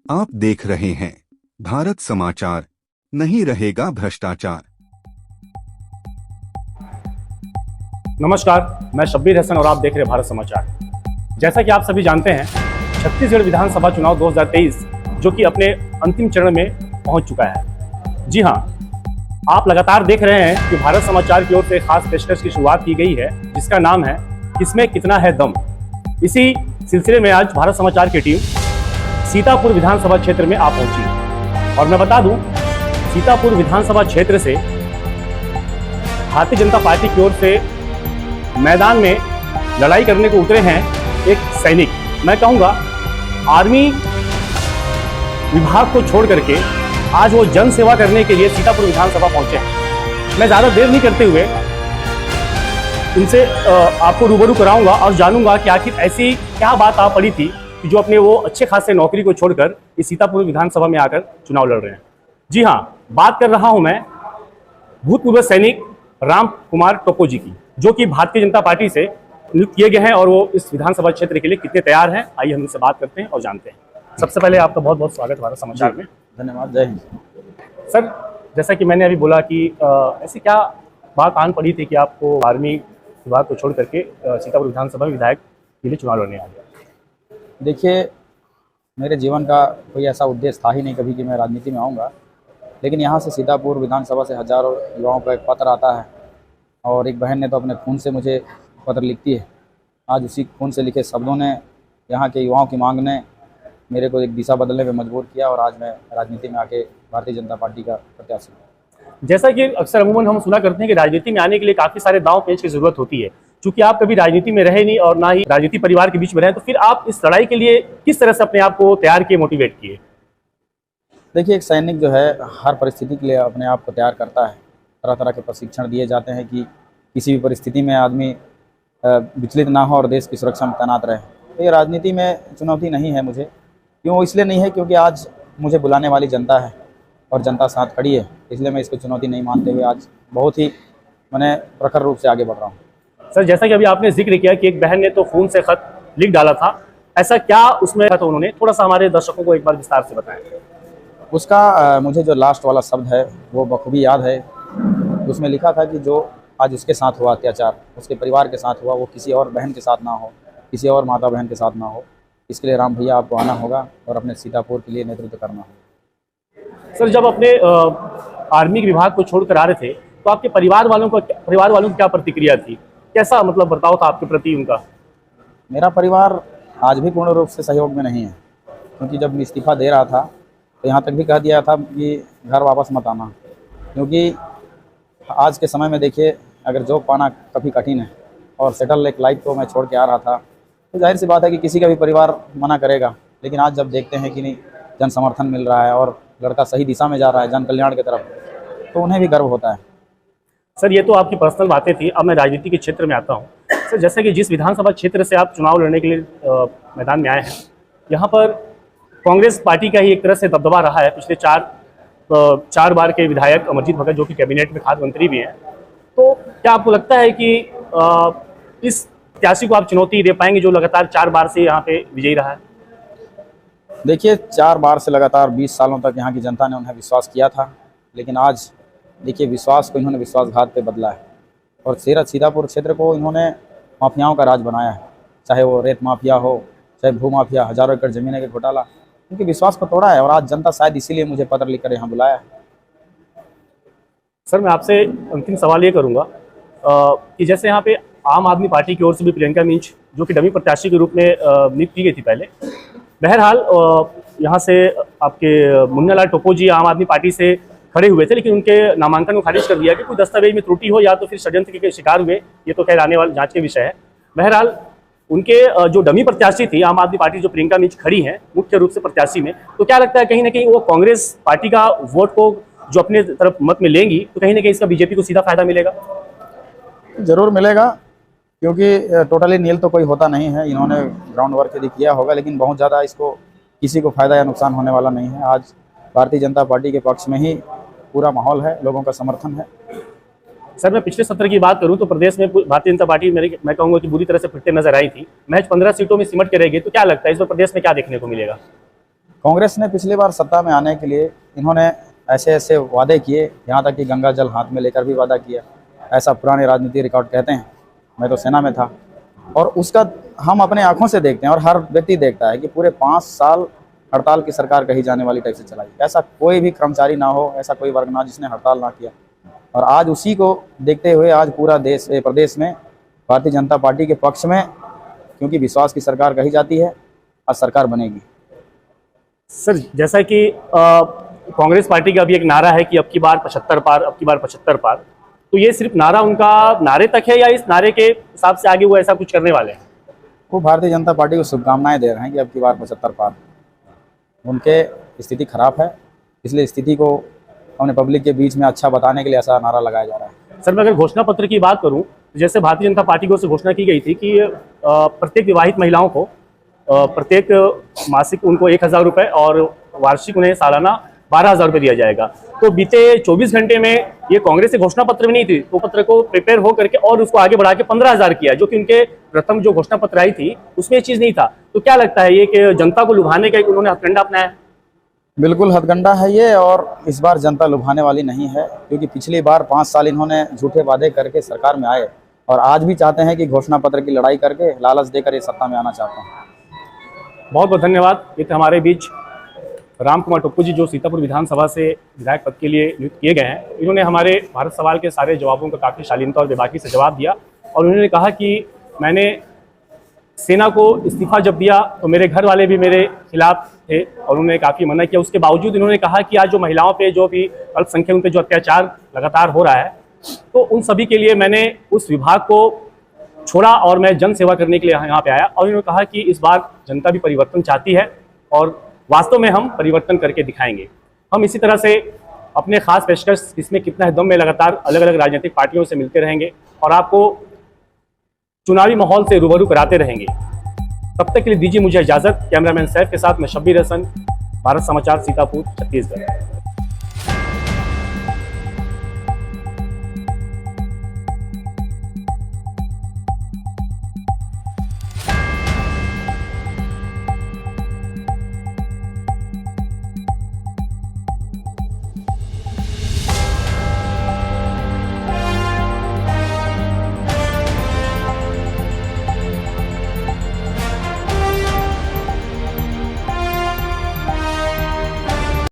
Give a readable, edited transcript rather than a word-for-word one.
आप देख रहे हैं भारत समाचार। नहीं रहेगा भ्रष्टाचार। नमस्कार, मैं शब्बीर हसन और आप देख रहे हैं भारत समाचार। जैसा कि आप सभी जानते हैं, छत्तीसगढ़ विधानसभा चुनाव 2023 जो कि अपने अंतिम चरण में पहुंच चुका है। जी हां, आप लगातार देख रहे हैं कि भारत समाचार की ओर से खास पेशकश की शुरुआत की गई है जिसका नाम है किसमें कितना है दम। इसी सिलसिले में आज भारत समाचार की टीम सीतापुर विधानसभा क्षेत्र में आ पहुंची और मैं बता दूं, सीतापुर विधानसभा क्षेत्र से भारतीय जनता पार्टी की ओर से मैदान में लड़ाई करने को उतरे हैं एक सैनिक। मैं कहूंगा आर्मी विभाग को छोड़ करके आज वो जन सेवा करने के लिए सीतापुर विधानसभा पहुंचे हैं। मैं ज़्यादा देर नहीं करते हुए इनसे आपको रूबरू कराऊंगा और जानूंगा कि आखिर ऐसी क्या बात आ पड़ी थी कि जो अपने वो अच्छे खासे नौकरी को छोड़कर इस सीतापुर विधानसभा में आकर चुनाव लड़ रहे हैं। जी हाँ, बात कर रहा हूं मैं भूतपूर्व सैनिक राम कुमार टोप्पो जी की, जो कि भारतीय जनता पार्टी से नियुक्त किए गए हैं और वो इस विधानसभा क्षेत्र के लिए कितने तैयार हैं, आइए हम इनसे बात करते हैं और जानते हैं। सबसे पहले आपका बहुत बहुत स्वागत भारत समाचार में। धन्यवाद। जय हिंद। सर, जैसा कि मैंने अभी बोला कि ऐसी क्या बात आन पड़ी थी कि आपको आर्मी विभाग को छोड़ करके सीतापुर विधानसभा में विधायक के लिए चुनाव लड़ने आ गया? देखिए, मेरे जीवन का कोई ऐसा उद्देश्य था ही नहीं कभी कि मैं राजनीति में आऊँगा, लेकिन यहाँ से सीतापुर विधानसभा से हजारों युवाओं का एक पत्र आता है और एक बहन ने तो अपने खून से मुझे पत्र लिखती है। आज उसी खून से लिखे शब्दों ने, यहाँ के युवाओं की मांग ने मेरे को एक दिशा बदलने में मजबूर किया और आज मैं राजनीति में आके भारतीय जनता पार्टी का प्रत्याशी हूँ। जैसा कि अक्सर अमूमन हम सुना करते हैं कि राजनीति में आने के लिए काफ़ी सारे दांव पेच की जरूरत होती है। चूंकि आप कभी राजनीति में रहे नहीं और ना ही राजनीति परिवार के बीच में रहे, तो फिर आप इस लड़ाई के लिए किस तरह से अपने आप को तैयार किए, मोटिवेट किए? देखिए, एक सैनिक जो है हर परिस्थिति के लिए अपने आप को तैयार करता है। तरह तरह के प्रशिक्षण दिए जाते हैं कि किसी भी परिस्थिति में आदमी विचलित ना हो और देश की सुरक्षा में तैनात रहे। तो ये राजनीति में चुनौती नहीं है मुझे। क्यों? इसलिए नहीं है क्योंकि आज मुझे बुलाने वाली जनता है और जनता साथ खड़ी है, इसलिए मैं इसको चुनौती नहीं मानते हुए आज बहुत ही मैंने प्रखर रूप से आगे बढ़ रहा हूँ। सर, जैसा कि अभी आपने जिक्र किया कि एक बहन ने तो खून से खत लिख डाला था, ऐसा क्या उसमें था? तो उन्होंने थोड़ा सा हमारे दर्शकों को एक बार विस्तार से बताएं। उसका मुझे जो लास्ट वाला शब्द है वो बखूबी याद है। उसमें लिखा था कि जो आज उसके साथ हुआ अत्याचार, उसके परिवार के साथ हुआ, वो किसी और बहन के साथ ना हो, किसी और माता बहन के साथ ना हो। इसके लिए राम भैया आपको आना होगा और अपने सीतापुर के लिए नेतृत्व करना होगा। सर, जब अपने आर्मी विभाग को छोड़कर आ रहे थे तो आपके परिवार वालों की क्या प्रतिक्रिया थी? कैसा मतलब बर्ताव था आपके प्रति उनका? मेरा परिवार आज भी पूर्ण रूप से सहयोग में नहीं है, क्योंकि जब मैं इस्तीफा दे रहा था तो यहाँ तक भी कह दिया था कि घर वापस मत आना, क्योंकि आज के समय में देखिए अगर जॉब पाना काफ़ी कठिन है और सेटल एक लाइफ को मैं छोड़ के आ रहा था, तो जाहिर सी बात है कि किसी का भी परिवार मना करेगा। लेकिन आज जब देखते हैं कि नहीं, जन समर्थन मिल रहा है और लड़का सही दिशा में जा रहा है, जन कल्याण की तरफ, तो उन्हें भी गर्व होता है। सर, ये तो आपकी पर्सनल बातें थी। अब मैं राजनीति के क्षेत्र में आता हूँ। सर, जैसे कि जिस विधानसभा क्षेत्र से आप चुनाव लड़ने के लिए मैदान में आए हैं, यहाँ पर कांग्रेस पार्टी का ही एक तरह से दबदबा रहा है। पिछले चार बार के विधायक अमरजीत भगत, जो कि कैबिनेट में खाद्य मंत्री भी हैं, तो क्या आपको लगता है कि इस प्रत्याशी को आप चुनौती दे पाएंगे जो लगातार 4 बार से यहाँ पे विजयी रहा है? देखिए, 4 बार से लगातार 20 सालों तक यहाँ की जनता ने उन्हें विश्वास किया था, लेकिन आज देखिए विश्वास को इन्होंने विश्वासघात पे बदला है और सीतापुर क्षेत्र को इन्होंने माफियाओं का राज बनाया है। चाहे वो रेत माफिया हो, चाहे भू माफिया, हजारों एकड़ जमीन के घोटाला, उनके विश्वास को तोड़ा है और आज जनता शायद इसीलिए मुझे पत्र लिखकर यहाँ बुलाया है। सर, मैं आपसे अंतिम सवाल ये करूँगा कि जैसे यहाँ पे आम आदमी पार्टी की ओर से भी प्रियंका मिंज, जो कि डमी प्रत्याशी के रूप में नियुक्त की गई थी पहले, बहरहाल यहाँ से आपके मुन्नालाल टोप्पो जी आम आदमी पार्टी से खड़े हुए थे, लेकिन उनके नामांकन को खारिज कर दिया कि कोई दस्तावेज में त्रुटि हो या तो फिर षड्यंत्र के शिकार हुए। ये तो खैर आने वाले जांच के विषय है। बहरहाल उनके जो डमी प्रत्याशी थी आम आदमी पार्टी, जो प्रियंका मिंज खड़ी हैं मुख्य रूप से प्रत्याशी में, तो क्या लगता है कहीं ना कहीं वो कांग्रेस पार्टी का वोट को जो अपने तरफ मत में लेंगी, तो कहीं ना कहीं इसका बीजेपी को सीधा फायदा मिलेगा? जरूर मिलेगा, क्योंकि टोटली नील तो कोई होता नहीं है। इन्होंने ग्राउंड वर्क यदि किया होगा, लेकिन बहुत ज़्यादा इसको किसी को फायदा या नुकसान होने वाला नहीं है। आज भारतीय जनता पार्टी के पक्ष में ही पूरा माहौल है, लोगों का समर्थन है। सर, मैं पिछले सत्र की बात करूं तो प्रदेश में भारतीय जनता पार्टी मैं कहूंगा कि बुरी तरह से फिरते नजर आई थी। महज 15 सीटों में सिमट के रह गई। तो क्या लगता है इस बार प्रदेश में क्या देखने को मिलेगा? कांग्रेस ने पिछली बार सत्ता में आने के लिए इन्होंने ऐसे ऐसे वादे किए, यहाँ तक कि गंगा जल हाथ में लेकर भी वादा किया। ऐसा पुराने राजनीति रिकॉर्ड कहते हैं। मैं तो सेना में था और उसका हम अपने आंखों से देखते हैं और हर व्यक्ति देखता है कि पूरे 5 साल हड़ताल की सरकार कही जाने वाली टाइप से चलाई। ऐसा कोई भी कर्मचारी ना हो, ऐसा कोई वर्ग ना जिसने हड़ताल ना किया। और आज उसी को देखते हुए आज पूरा प्रदेश में भारतीय जनता पार्टी के पक्ष में, क्योंकि विश्वास की सरकार कही जाती है, आज सरकार बनेगी। सर, जैसा कि कांग्रेस पार्टी का अभी एक नारा है कि अब की बार 75 पार, अब की बार 75 पार, तो ये सिर्फ नारा उनका नारे तक है या इस नारे के हिसाब से आगे वो ऐसा कुछ करने वाले हैं? वो भारतीय जनता पार्टी को शुभकामनाएं दे रहे हैं कि अब की बार 75 पार। उनके स्थिति खराब है, इसलिए स्थिति को हमने पब्लिक के बीच में अच्छा बताने के लिए ऐसा नारा लगाया जा रहा है। सर, मैं अगर घोषणा पत्र की बात करूं, जैसे भारतीय जनता पार्टी की ओर से घोषणा की गई थी कि प्रत्येक विवाहित महिलाओं को प्रत्येक मासिक उनको 1000 रुपये और वार्षिक उन्हें सालाना 12,000 रुपये दिया जाएगा। तो बीते 24 घंटे में ये कांग्रेस से घोषणा पत्र भी नहीं थी, तो पत्र को प्रिपेयर हो करके और उसको आगे बढ़ा के 15,000 किया, जो कि उनके प्रथम जो घोषणा पत्र आई थी उसमें ये चीज़ नहीं था। तो क्या लगता है ये कि जनता को लुभाने का उन्होंने हथकंडा अपनाया? बिल्कुल हथकंडा है ये, और इस बार जनता लुभाने वाली नहीं है, क्योंकि पिछली बार 5 साल इन्होंने झूठे वादे करके सरकार में आए और आज भी चाहते हैं कि घोषणा पत्र की लड़ाई करके लालच देकर ये सत्ता में आना चाहते हैं। बहुत बहुत धन्यवाद। ये थे हमारे बीच राम कुमार टोप्पू जी, जो सीतापुर विधानसभा से विधायक पद के लिए नियुक्त किए गए हैं। इन्होंने हमारे भारत सवाल के सारे जवाबों का काफ़ी शालीनता और बेबाकी से जवाब दिया और उन्होंने कहा कि मैंने सेना को इस्तीफा जब दिया तो मेरे घर वाले भी मेरे खिलाफ थे और उन्होंने काफ़ी मना किया। उसके बावजूद इन्होंने कहा कि आज जो महिलाओं पे, जो भी अल्पसंख्यक उन पे जो अत्याचार लगातार हो रहा है, तो उन सभी के लिए मैंने उस विभाग को छोड़ा और मैं जन सेवा करने के लिए यहाँ पे आया। और उन्होंने कहा कि इस बार जनता भी परिवर्तन चाहती है और वास्तव में हम परिवर्तन करके दिखाएंगे। हम इसी तरह से अपने खास पेशकश इसमें कितना है दम में लगातार अलग अलग राजनीतिक पार्टियों से मिलते रहेंगे और आपको चुनावी माहौल से रूबरू कराते रहेंगे। तब तक के लिए दीजिए मुझे इजाज़त। कैमरामैन सैफ के साथ मैं शब्बीर हसन, भारत समाचार, सीतापुर, छत्तीसगढ़।